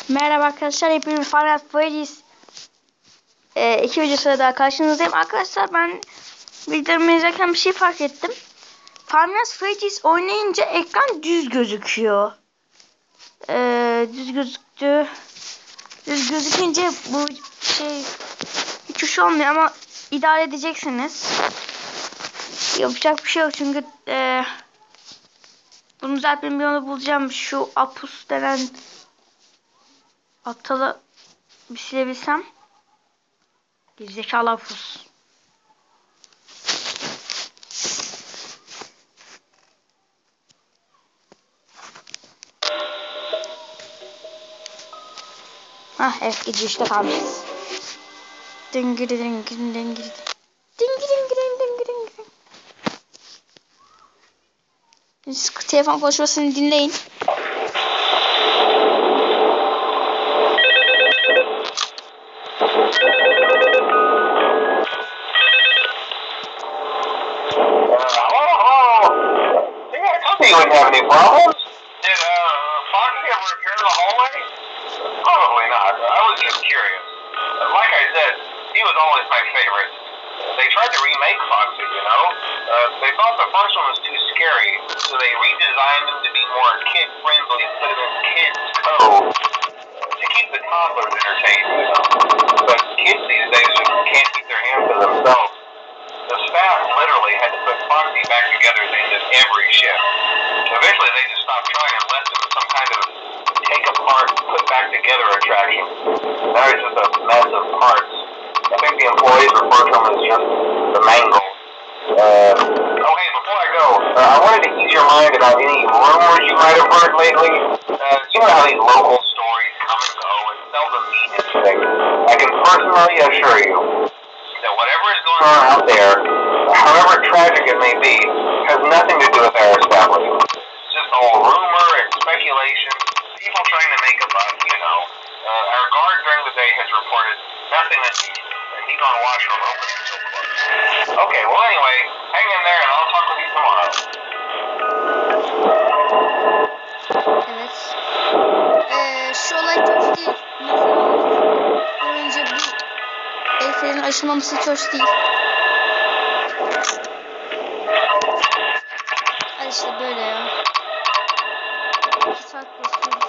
Merhaba arkadaşlar, hepiniz Final Fantasy 2 videosuyla daha karşınızdayım. Arkadaşlar ben videomu izlerken bir şey fark ettim. Final Fantasy oynayınca ekran düz gözüküyor. Düz gözükünce bu şey hiç hoş olmuyor ama idare edeceksiniz. Yapacak bir şey yok çünkü bunu zaten bir yolu bulacağım. Şu Apus denen aptalı bir silebilsem. Gerizekalı Apus. Evet, gidiyor işte kalmışız. Dingiri dingiri dingiri. Dingiri dingiri dingiri dingiri. Siz telefon konuşmasını dinleyin. You wouldn't have any problems. Did Foxy ever repair the hallway? Probably not. I was just curious. Like I said, he was always my favorite. They tried to remake Foxy, you know? They thought the first one was too scary, so they redesigned him to be more kid-friendly instead of in kids' code. To keep the toddlers entertained, you know? But kids these days just can't keep their hands to themselves. The staff literally had to put Foxy back together at the end of every shift. Eventually they just stopped trying and left him as some kind of take apart, put back together attraction. Now he's just a mess of parts. I think the employees refer to him as just the mangle. Okay, before I go, I wanted to ease your mind about any rumors you might have heard lately. You know how these local stories come and go and seldom mean anything. I can personally assure you that whatever is going on out there, however tragic it may be, has nothing to do with our establishment. It's just all rumor and speculation, people trying to make a buck, you know. Our guard during the day has reported nothing unusual, and he's on watch from opening till close. Okay, well anyway, hang in there and I'll talk with you tomorrow. Evet. Şu olay hoş değil. Mesela önce bu Eyfel'in aşılmaması hiç hoş değil. Hadi işte böyle ya. 2 saat basıyoruz.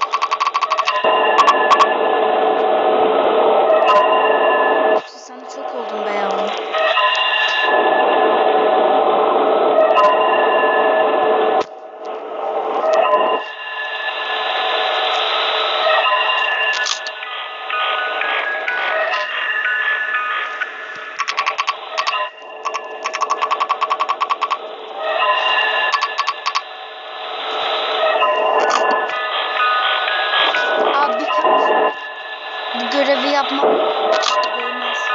Sen de çok oldun be yavrum. Bu görevi yapmak değmez.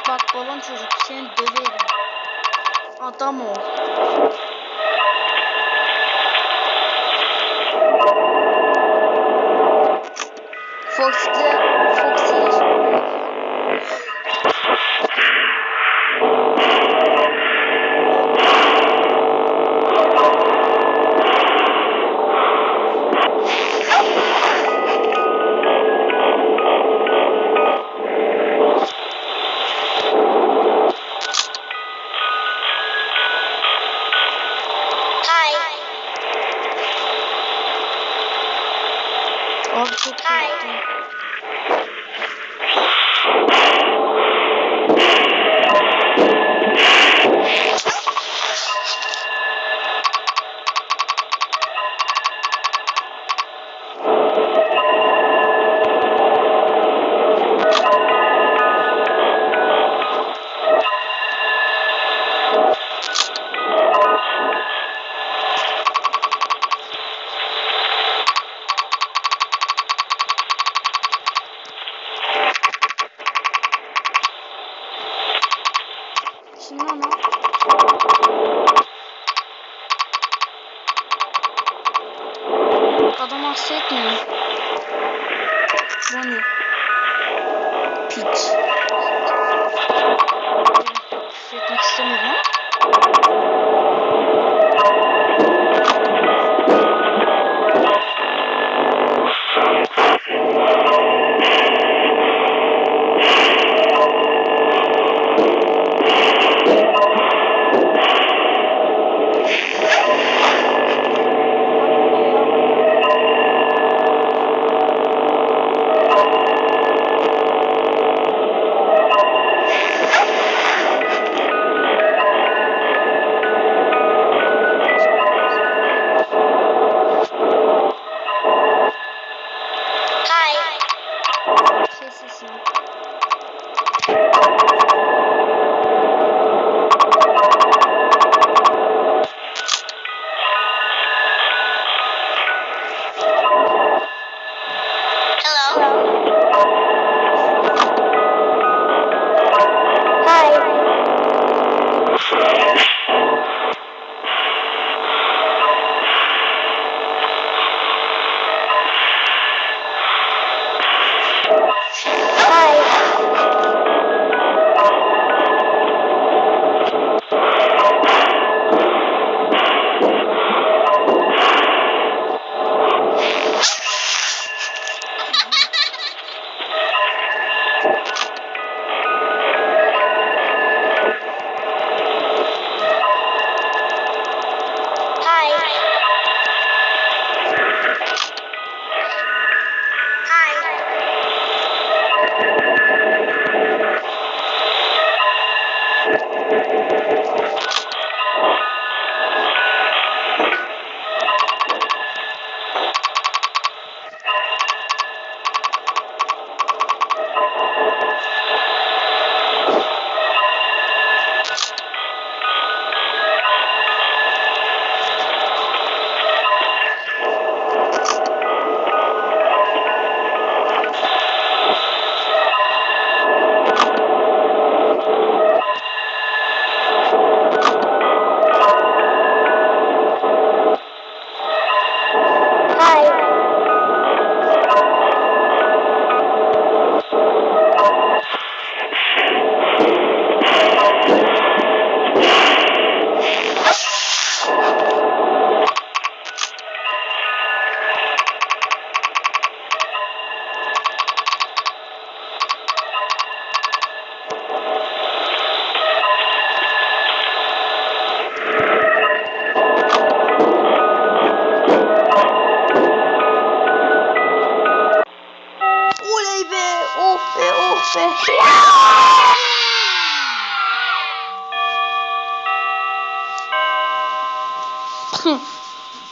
Bak balon çocuk, seni döverim. Adam ol. Foxy Abi çok iyi. Neredesin lan o? Adam hassetmiyor. Bu ne? Piç. Hissetmek istemiyorum ama. Sessizsin.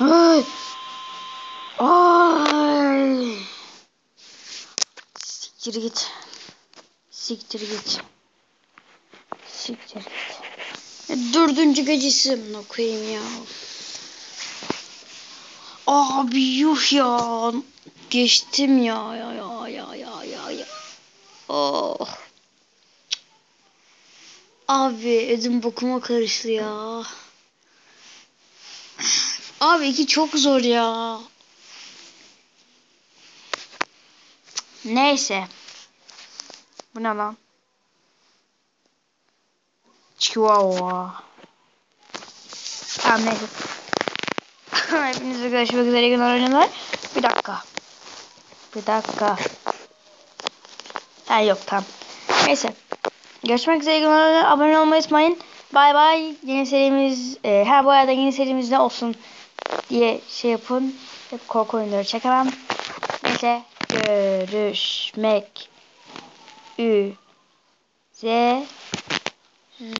Ay. Ay. Siktir git. Siktir git. Siktir git. Dördüncü gecesi amına koyayım ya. Abi yuh ya. Geçtim ya. Oh. Abi ödüm bokuma karıştı ya. Abi iki çok zor ya. Neyse. Bu ne lan? Chihuahua. Tamam neyse. Hepinize görüşmek üzere günler oyunlar. Bir dakika. Ha yok tamam. Neyse. Görüşmek üzere günler oyunlar. Abone olmayı unutmayın. Bay bay. Yeni serimiz bu arada yeni serimiz ne olsun diye şey yapın. Hep korku oyunları çekemem. Neyse. Görüşmek üzere.